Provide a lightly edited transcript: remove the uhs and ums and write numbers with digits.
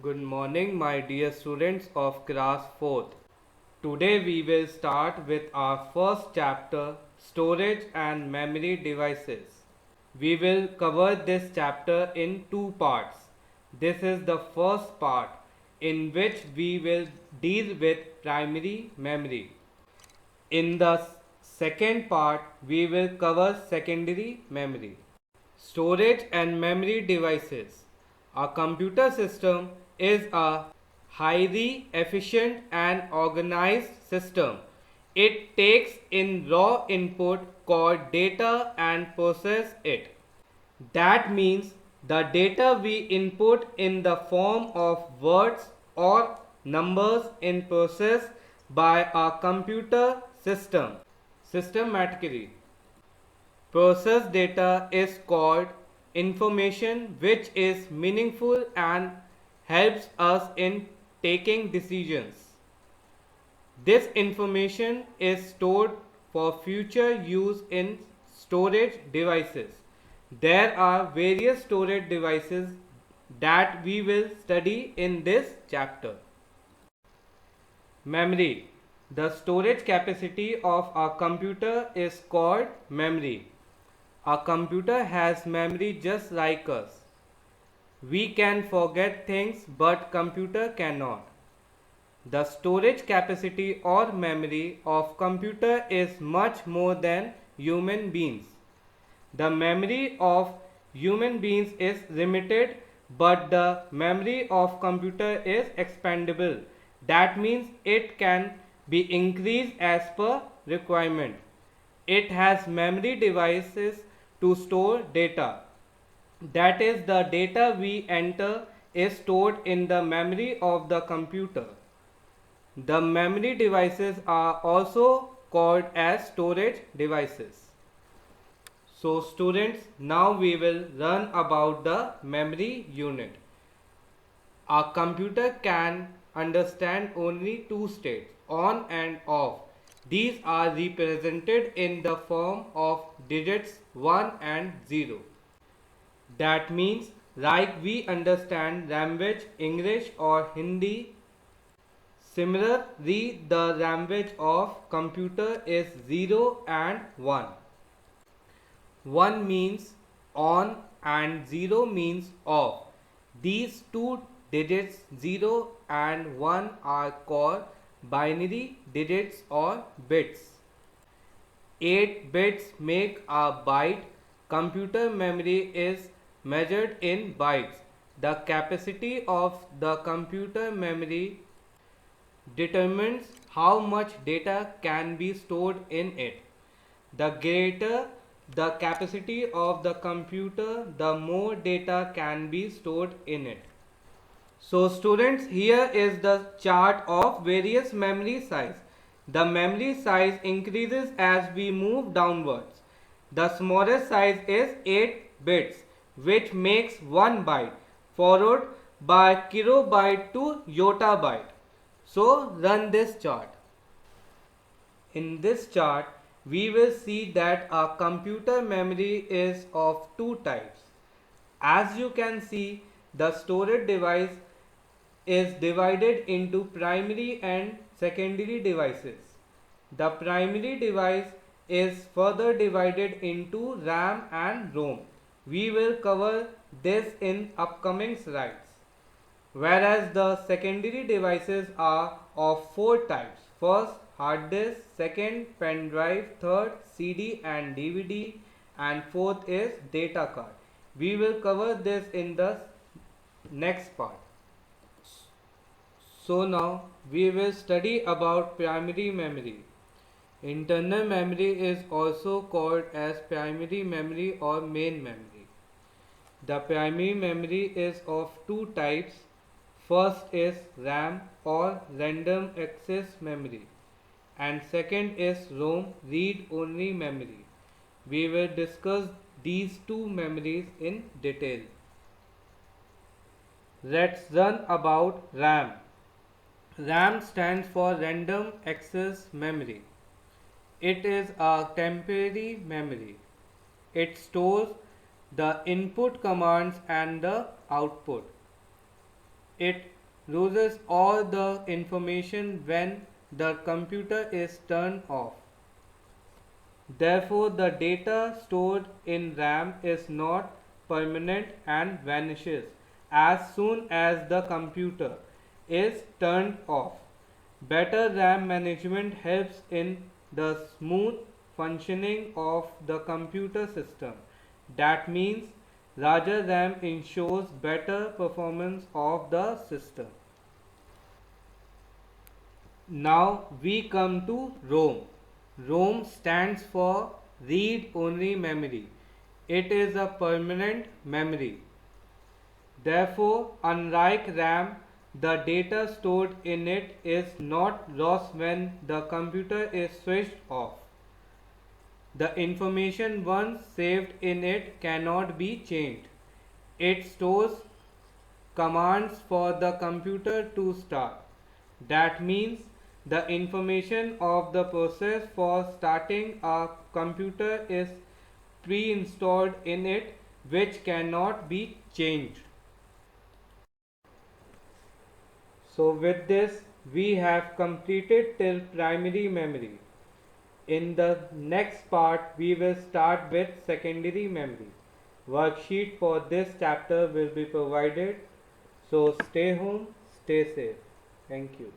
Good morning, my dear students of class 4th. Today we will start with our first chapter, Storage and Memory Devices. We will cover this chapter in two parts. This is the first part in which we will deal with primary memory. In the second part, we will cover secondary memory. Storage and memory devices. A computer system is a highly efficient and organized system. It takes in raw input called data and process it. That means the data we input in the form of words or numbers in process by a computer system systematically. Processed data is called information which is meaningful and helps us in taking decisions. This information is stored for future use in storage devices. There are various storage devices that we will study in this chapter. Memory. The storage capacity of a computer is called memory. A computer has memory just like us. We can forget things but computer cannot. The storage capacity or memory of computer is much more than human beings. The memory of human beings is limited but the memory of computer is expandable. That means it can be increased as per requirement. It has memory devices to store data. That is, the data we enter is stored in the memory of the computer. The memory devices are also called as storage devices. So students, now we will learn about the memory unit. A computer can understand only two states, on and off. These are represented in the form of digits 1 and 0. That means, like we understand language English or Hindi, similarly the language of computer is 0 and 1. 1 means on and 0 means off. These two digits 0 and 1 are called binary digits or bits. 8 bits make a byte. Computer memory is measured in bytes. The capacity of the computer memory determines how much data can be stored in it. The greater the capacity of the computer, the more data can be stored in it. So students, here is the chart of various memory size. The memory size increases as we move downwards. The smallest size is 8 bits, which makes 1 byte, followed by kilobyte to yottabyte. So run this chart. In this chart, we will see that a computer memory is of two types. As you can see, the storage device is divided into primary and secondary devices. The primary device is further divided into RAM and ROM. We will cover this in upcoming slides. Whereas the secondary devices are of four types. First, hard disk, second, pen drive, third, CD and DVD, and fourth is data card. We will cover this in the next part. So now we will study about primary memory. Internal memory is also called as primary memory or main memory. The primary memory is of two types. First is RAM or random access memory, and second is ROM, read only memory. We will discuss these two memories in detail. Let's learn about RAM. RAM stands for random access memory. It is a temporary memory. It stores the input commands and the output. it loses all the information when the computer is turned off. Therefore, the data stored in RAM is not permanent and vanishes as soon as the computer is turned off. Better RAM management helps in the smooth functioning of the computer system. That means larger RAM ensures better performance of the system. Now we come to ROM. ROM stands for read only memory. It is a permanent memory. Therefore, unlike RAM, the data stored in it is not lost when the computer is switched off. The information once saved in it cannot be changed. It stores commands for the computer to start. That means the information of the process for starting a computer is pre-installed in it, which cannot be changed. So with this we have completed till primary memory. In the next part we will start with secondary memory. Worksheet for this chapter will be provided. So stay home, stay safe. Thank you.